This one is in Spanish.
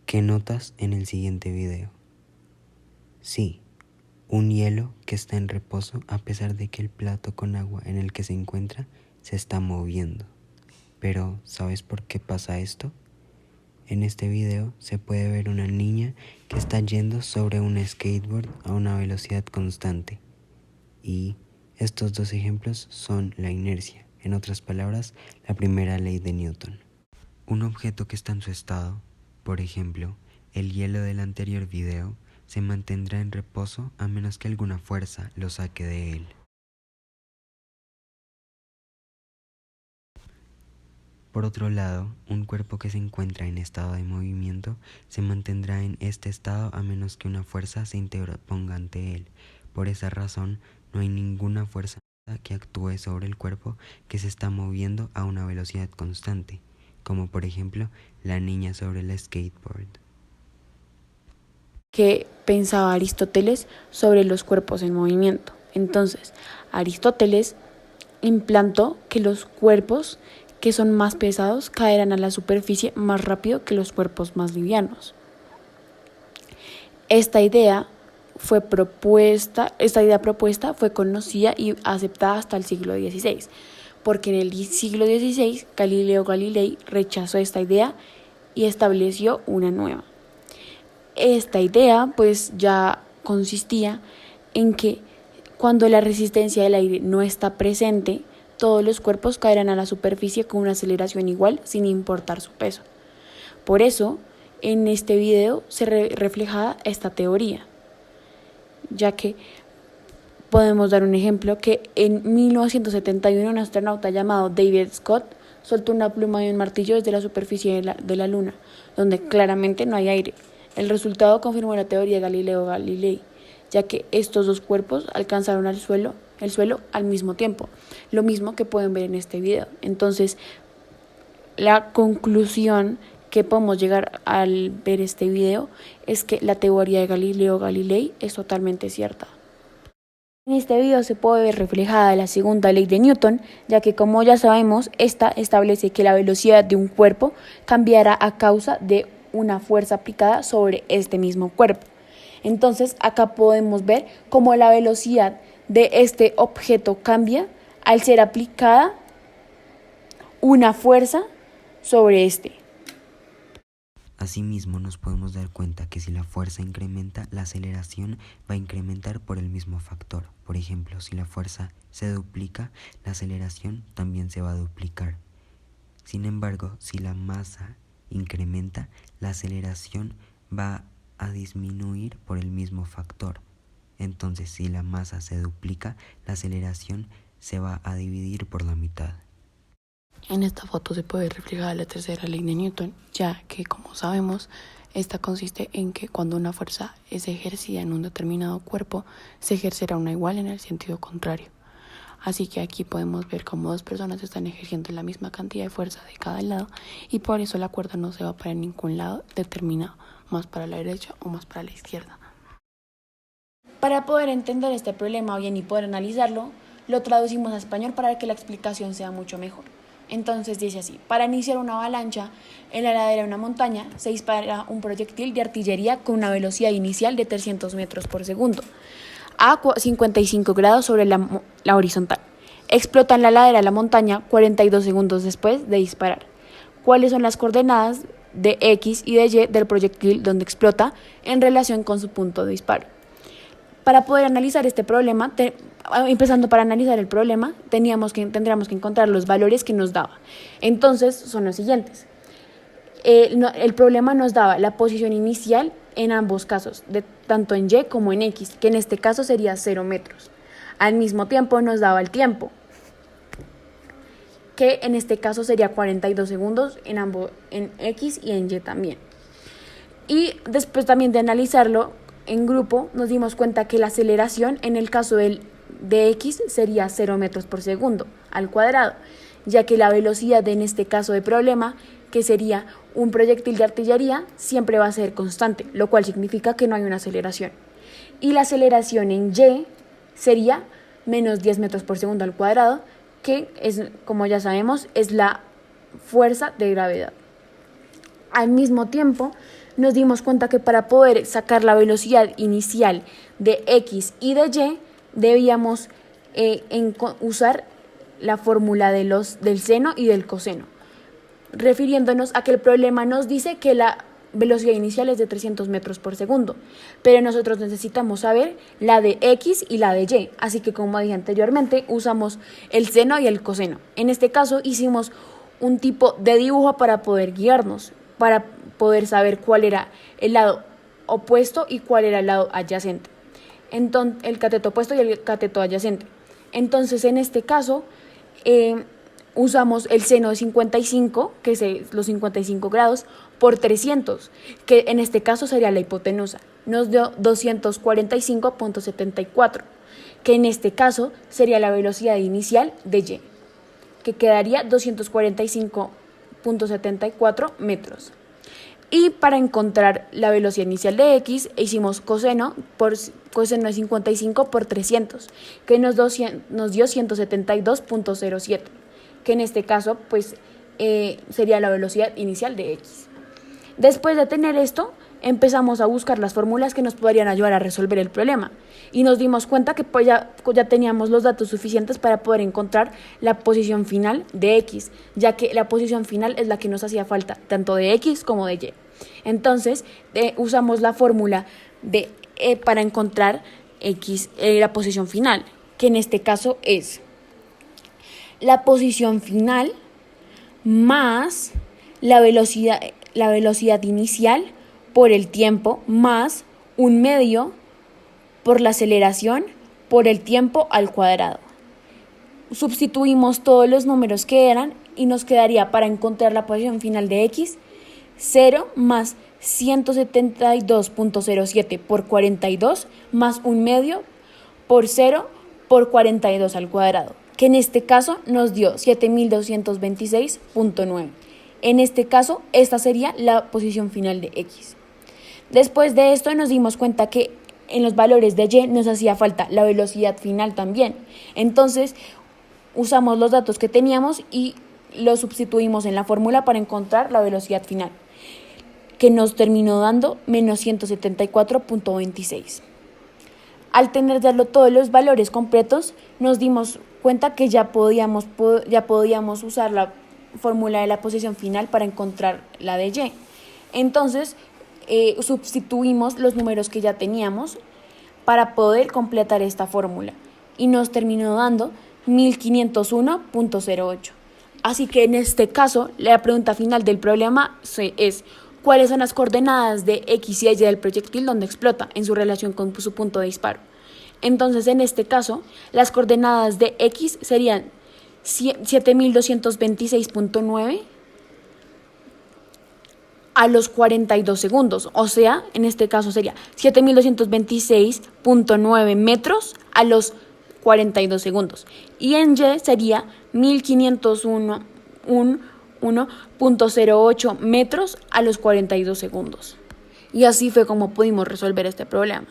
¿Qué notas en el siguiente video? Sí, un hielo que está en reposo a pesar de que el plato con agua en el que se encuentra se está moviendo. Pero, ¿sabes por qué pasa esto? En este video se puede ver una niña que está yendo sobre un skateboard a una velocidad constante. Y estos dos ejemplos son la inercia, en otras palabras, la primera ley de Newton. Un objeto que está en su estado, por ejemplo, el hielo del anterior video, se mantendrá en reposo a menos que alguna fuerza lo saque de él. Por otro lado, un cuerpo que se encuentra en estado de movimiento se mantendrá en este estado a menos que una fuerza se interponga ante él. Por esa razón, no hay ninguna fuerza que actúe sobre el cuerpo que se está moviendo a una velocidad constante, como por ejemplo la niña sobre el skateboard. ¿Qué pensaba Aristóteles sobre los cuerpos en movimiento? Entonces, Aristóteles implantó que los cuerpos que son más pesados caerán a la superficie más rápido que los cuerpos más livianos. Esta idea propuesta fue conocida y aceptada hasta el siglo XVI, porque en el siglo XVI Galileo Galilei rechazó esta idea y estableció una nueva. Esta idea pues ya consistía en que cuando la resistencia del aire no está presente, todos los cuerpos caerán a la superficie con una aceleración igual sin importar su peso. Por eso, en este video se refleja esta teoría, ya que podemos dar un ejemplo que en 1971 un astronauta llamado David Scott soltó una pluma y un martillo desde la superficie de la Luna, donde claramente no hay aire. El resultado confirmó la teoría de Galileo Galilei, ya que estos dos cuerpos alcanzaron el suelo al mismo tiempo, lo mismo que pueden ver en este video. Entonces, la conclusión que podemos llegar al ver este video es que la teoría de Galileo Galilei es totalmente cierta. En este video se puede ver reflejada la segunda ley de Newton, ya que como ya sabemos, esta establece que la velocidad de un cuerpo cambiará a causa de una fuerza aplicada sobre este mismo cuerpo. Entonces, acá podemos ver cómo la velocidad de este objeto cambia al ser aplicada una fuerza sobre este. Asimismo, nos podemos dar cuenta que si la fuerza incrementa, la aceleración va a incrementar por el mismo factor. Por ejemplo, si la fuerza se duplica, la aceleración también se va a duplicar. Sin embargo, si la masa incrementa, la aceleración va a disminuir por el mismo factor. Entonces, si la masa se duplica, la aceleración se va a dividir por la mitad. En esta foto se puede reflejar la tercera ley de Newton, ya que, como sabemos, esta consiste en que cuando una fuerza es ejercida en un determinado cuerpo, se ejercerá una igual en el sentido contrario. Así que aquí podemos ver cómo dos personas están ejerciendo la misma cantidad de fuerza de cada lado y por eso la cuerda no se va para ningún lado determinado, más para la derecha o más para la izquierda. Para poder entender este problema bien y poder analizarlo, lo traducimos a español para que la explicación sea mucho mejor. Entonces dice así: para iniciar una avalancha en la ladera de una montaña se dispara un proyectil de artillería con una velocidad inicial de 300 metros por segundo a 55 grados sobre la horizontal. Explota en la ladera de la montaña 42 segundos después de disparar. ¿Cuáles son las coordenadas de X y de Y del proyectil donde explota en relación con su punto de disparo? Para poder analizar este problema, empezando para analizar el problema, tendríamos que encontrar los valores que nos daba. Entonces, son los siguientes. El problema nos daba la posición inicial en ambos casos, tanto en Y como en X, que en este caso sería 0 metros. Al mismo tiempo nos daba el tiempo, que en este caso sería 42 segundos en X y en Y también. Y después también de analizarlo en grupo, nos dimos cuenta que la aceleración en el caso de X sería 0 metros por segundo al cuadrado, ya que la velocidad en este caso de problema, que sería un proyectil de artillería, siempre va a ser constante, lo cual significa que no hay una aceleración. Y la aceleración en Y sería menos 10 metros por segundo al cuadrado, que es, como ya sabemos, es la fuerza de gravedad. Al mismo tiempo, nos dimos cuenta que para poder sacar la velocidad inicial de X y de Y, debíamos usar la fórmula del seno y del coseno, refiriéndonos a que el problema nos dice que la velocidad inicial es de 300 metros por segundo, pero nosotros necesitamos saber la de X y la de Y, así que como dije anteriormente, usamos el seno y el coseno. En este caso hicimos un tipo de dibujo para poder guiarnos, para poder saber cuál era el lado opuesto y cuál era el lado adyacente. Entonces, el cateto opuesto y el cateto adyacente. Entonces, en este caso, usamos el seno de 55, que es los 55 grados, por 300, que en este caso sería la hipotenusa. Nos dio 245.74, que en este caso sería la velocidad inicial de Y, que quedaría 245.74 metros. Y para encontrar la velocidad inicial de X, hicimos coseno de 55 por 300, que nos dio 172.07, que en este caso pues sería la velocidad inicial de X. Después de tener esto, empezamos a buscar las fórmulas que nos podrían ayudar a resolver el problema y nos dimos cuenta que pues ya teníamos los datos suficientes para poder encontrar la posición final de X, ya que la posición final es la que nos hacía falta, tanto de X como de Y. Entonces, usamos la fórmula para encontrar X, la posición final, que en este caso es la posición final más la velocidad inicial por el tiempo más 1/2 por la aceleración por el tiempo al cuadrado. Substituimos todos los números que eran y nos quedaría para encontrar la posición final de X 0 más 172.07 por 42 más 1/2 por 0 por 42 al cuadrado, que en este caso nos dio 7226.9. En este caso, esta sería la posición final de X. Después de esto nos dimos cuenta que en los valores de Y nos hacía falta la velocidad final también. Entonces, usamos los datos que teníamos y los sustituimos en la fórmula para encontrar la velocidad final, que nos terminó dando menos 174.26. Al tener todos los valores completos, nos dimos cuenta que ya podíamos usar la fórmula de la posición final para encontrar la de Y. Entonces, sustituimos los números que ya teníamos para poder completar esta fórmula y nos terminó dando 1501.08. Así que en este caso, la pregunta final del problema es: ¿cuáles son las coordenadas de X y Y del proyectil donde explota en su relación con su punto de disparo? Entonces, en este caso, las coordenadas de X serían 7226.9 a los 42 segundos, o sea, en este caso sería 7226.9 metros a los 42 segundos. Y en Y sería 1501.08 metros a los 42 segundos. Y así fue como pudimos resolver este problema.